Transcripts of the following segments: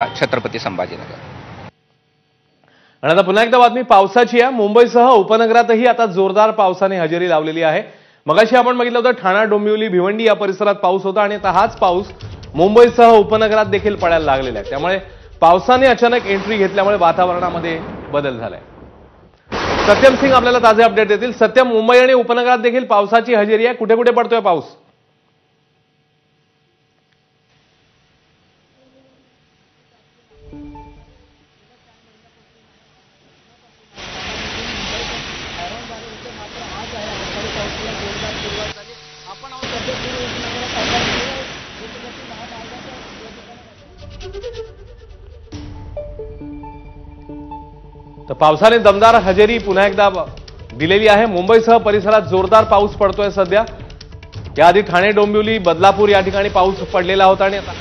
छत्रपती संभाजीनगर। आणि आता पुन्हा एकदा बातमी पावसाची आहे। मुंबईसह उपनगरातही आता जोरदार पावसाने हजेरी लावलेली आहे। मगाशी आपण बघितलं होतं ठाणा, डोंबिवली, भिवंडी या परिसरात पाऊस होता आणि आता हाच पाऊस मुंबईसह उपनगरात देखील पडायला लागलेला आहे। त्यामुळे पावसाने अचानक एंट्री घेतल्यामुळे वातावरणामध्ये बदल झालाय। सत्यम सिंग आपल्याला ताजे अपडेट देतील। सत्यम, मुंबई आणि उपनगरात देखील पावसाची हजेरी आहे, कुठे कुठे पडतोय पाऊस? तर पावसाने दमदार हजेरी पुन्हा एकदा दिलेली आहे। मुंबईसह परिसरात जोरदार पाऊस पडतोय सध्या। याआधी ठाणे, डोंबिवली, बदलापूर या ठिकाणी पाऊस पडलेला होता आणि आता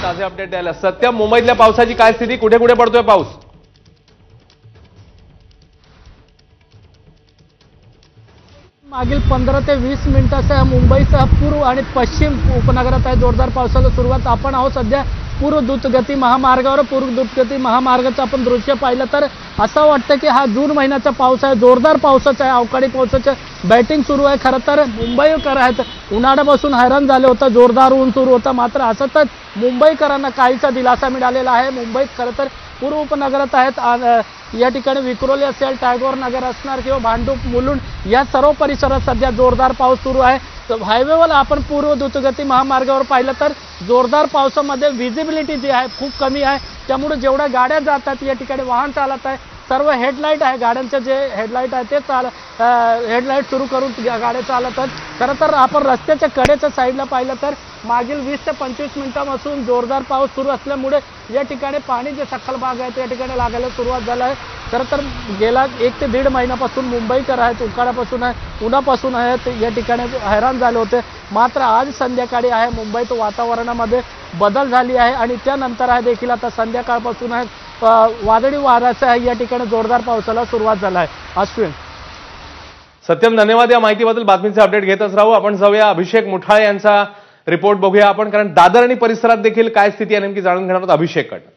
ताजे अपडेट द्यायला सत्यम, मुंबईतल्या पावसाची काय स्थिती, कुठे कुठे पडतोय पाऊस? मागील 15 ते 20 मिनिटांसह मुंबईसह पूर्व आणि पश्चिम उपनगरात आहे जोरदार पावसाला सुरुवात। आपण आहोत सध्या पूर्व द्रुतगती महामार्गावर। पूर्व द्रुतगती महामार्गाचं आपण दृश्य पाहिलं तर असं वाटतं की हा जून महिन्याचा पाऊस आहे, जोरदार पावसाचा आहे, अवकाळी पावसाचं बॅटिंग सुरू आहे। खरं तर मुंबईकर आहेत उन्हाळ्यापासून हैराण झाले होतं, जोरदार ऊन सुरू होतं, मात्र असंच मुंबईकरांना काहीसा दिलासा मिळालेला आहे। मुंबईत खरं तर पूर्व उपनगरात आहेत, या ठिकाणी विक्रोली असेल, टायगोर नगर असणार किंवा भांडूप, मुलुंड या सर्व परिसरात सध्या जोरदार पाऊस सुरू आहे। हायवेवर आपण पूर्व द्रुतगती महामार्गावर पाहिलं तर जोरदार पावसामध्ये विजिबिलिटी जी आहे खूप कमी आहे, त्यामुळे जेवढ्या गाड्या जातात या ठिकाणी वाहन चालत आहे, सर्व हेडलाईट आहे, गाड्यांचे जे हेडलाईट आहे ते हेडलाईट सुरू करून गाड्या चालत आहेत। खरं तर आपण रस्त्याच्या कडेच्या साईडला पाहिलं तर मागील 20 ते 25 मिनिटांपासून जोरदार पाऊस सुरू असल्यामुळे या ठिकाणी पाणी जे सखल भाग आहे त्या ठिकाणी लागायला सुरुवात झाला आहे। खरं तर गेला 1 ते 1.5 महिन्यापासून मुंबईकर आहेत उकाळापासून आहे, उन्हापासून आहेत, या ठिकाणी हैराण झाले होते। मात्र आज संध्याकाळी आहे मुंबईत वातावरणामध्ये बदल झाली आहे आणि त्यानंतर आहे देखील आता संध्याकाळपासून आहे वादळी वाऱ्यासह आहे या ठिकाणी जोरदार पावसाला सुरुवात झाला आहे। अश्विन, सत्यम, धन्यवाद या माहितीबद्दल। बातमीचे अपडेट घेतच राहू। आपण जाऊया अभिषेक मुठाळे यांचा रिपोर्ट बघूया आपण, कारण दादर आणि परिसरात देखील काय स्थिती आहे नेमकी जाणून घेणार आहोत अभिषेककडून।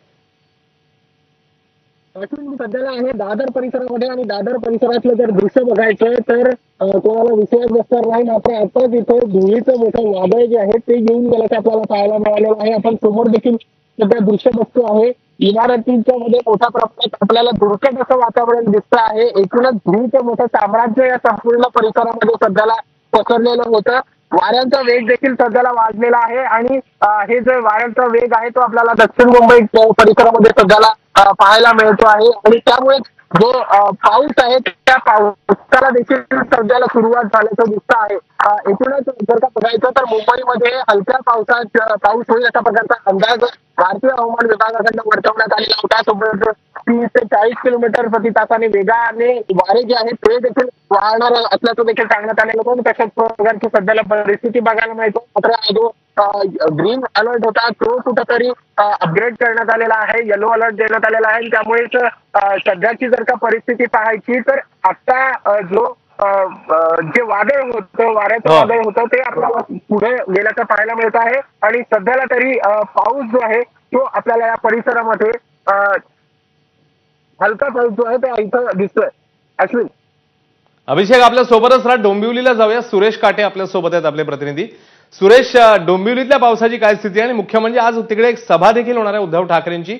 सध्याला आहे दादर परिसरामध्ये आणि दादर परिसरातलं जर दृश्य बघायचं तर कोणाला विश्वास बसणार नाही, मात्र आता तिथे धुळीचं मोठं वादळ जे आहे ते येऊन गेल्याचं आपल्याला पाहायला मिळालेलं आहे। आपण समोर देखील सध्या दृश्य बघतो आहे, इमारतींच्या मध्ये मोठ्या प्रमाणात आपल्याला धुळकट असं वातावरण दिसतं आहे। एकूणच धुळीचं मोठं साम्राज्य या संपूर्ण परिसरामध्ये सध्याला पसरलेलं होतं। वाऱ्यांचा वेग देखील सध्याला वाढलेला आहे आणि हे जे वाऱ्यांचा वेग आहे तो आपल्याला दक्षिण मुंबई परिसरामध्ये सध्याला पाहायला मिळतो आहे आणि त्यामुळे जो पाऊस आहे त्या पावसाला देखील सध्याला सुरुवात झाल्याचं दिसतं आहे। एकूणच जर का बघायचं तर मुंबईमध्ये हलक्या पाऊस होईल अशा प्रकारचा अंदाज भारतीय हवामान विभागाकडून वर्तवण्यात आलेला होता। सोबत 30 ते 40 किलोमीटर प्रति तासाने वेगाने वारे जे आहेत ते देखील वाहणार असल्याचं देखील सांगण्यात आलेलं होतं। तशाच प्रकारची सध्याला परिस्थिती बघायला मिळतो। मात्र जो ग्रीन अलर्ट होता तो कुठेतरी अपग्रेड करण्यात आलेला आहे, येलो अलर्ट देण्यात आलेला आहे। त्यामुळेच सध्याची जर का परिस्थिती पाहायची तर आता जो जे वादळ होतं, वाऱ्याचं वादळ होतं ते आपल्याला पुढे गेल्याचं पाहायला मिळत आहे आणि सध्याला तरी पाऊस जो आहे तो आपल्याला या परिसरामध्ये हलका पाऊस जो आहे तो इथं दिसतोय। अश्विन, अभिषेक आपल्या सोबतच राहा, डोंबिवलीला जाऊया। सुरेश काटे आपल्या सोबत आहेत, आपले प्रतिनिधी। सुरेश, डोंबिवलीतल्या पावसाची काय स्थिती आहे आणि मुख्य म्हणजे आज तिकडे एक सभा देखील होणार आहे उद्धव ठाकरेंची,